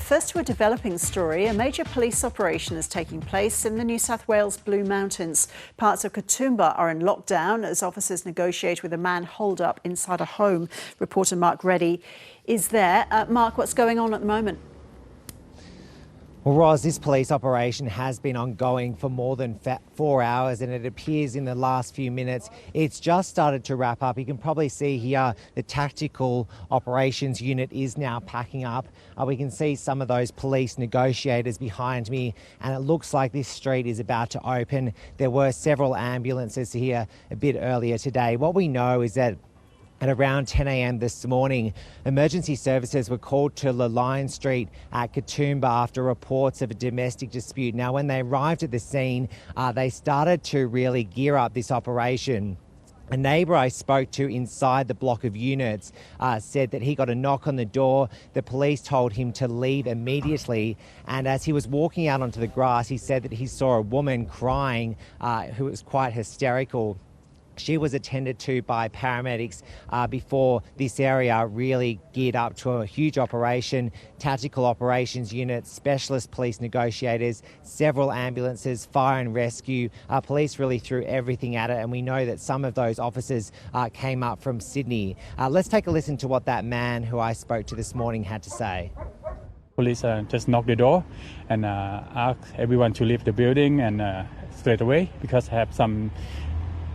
First to a developing story, a major police operation is taking place in the New South Wales Blue Mountains. Parts of Katoomba are in lockdown as officers negotiate with a man holed up inside a home. Reporter Mark Reddy is there. Mark, what's going on at the moment? Well, Roz, this police operation has been ongoing for more than 4 hours, and it appears in the last few minutes it's just started to wrap up. You can probably see here the tactical operations unit is now packing up. We can see some of those police negotiators behind me, and it looks like this street is about to open. There were several ambulances here a bit earlier today. What we know is that at around 10 a.m. this morning, emergency services were called to Lalines Street at Katoomba after reports of a domestic dispute. Now, when they arrived at the scene, they started to really gear up this operation. A neighbour I spoke to inside the block of units said that he got a knock on the door. The police told him to leave immediately. And as he was walking out onto the grass, he said that he saw a woman crying who was quite hysterical. She was attended to by paramedics before this area really geared up to a huge operation. Tactical operations units, specialist police negotiators, several ambulances, fire and rescue. Police really threw everything at it, and we know that some of those officers came up from Sydney. Let's take a listen to what that man who I spoke to this morning had to say. Police just knocked the door and asked everyone to leave the building and straight away because I have some.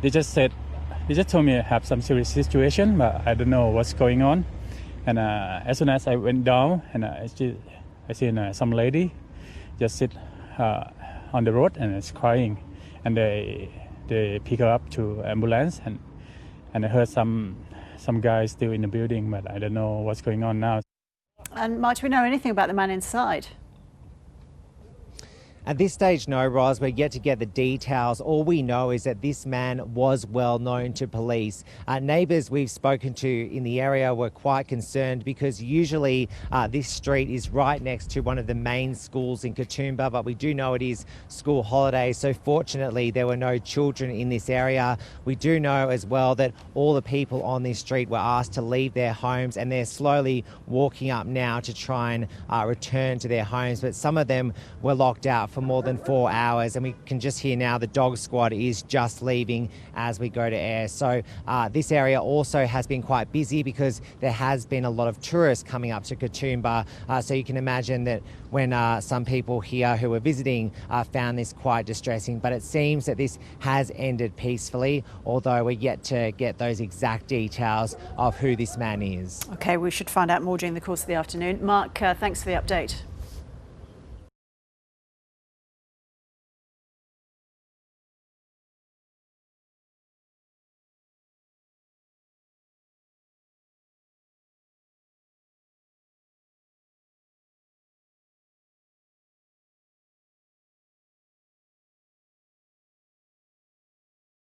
They just told me I have some serious situation, but I don't know what's going on. And as soon as I went down, and I seen some lady just sit on the road and is crying, and they pick her up to ambulance, and I heard some guys still in the building, but I don't know what's going on now. And Mark, do we know anything about the man inside? At this stage, no, Roz, we're yet to get the details. All we know is that this man was well known to police. Neighbours we've spoken to in the area were quite concerned because usually this street is right next to one of the main schools in Katoomba, but we do know it is school holidays, so fortunately there were no children in this area. We do know as well that all the people on this street were asked to leave their homes, and they're slowly walking up now to try and return to their homes, but some of them were locked out for more than 4 hours, and we can just hear now the dog squad is just leaving as we go to air. So this area also has been quite busy because there has been a lot of tourists coming up to Katoomba, so you can imagine that when some people here who were visiting found this quite distressing, but it seems that this has ended peacefully, although we're yet to get those exact details of who this man is. Okay, we should find out more during the course of the afternoon. Mark, thanks for the update.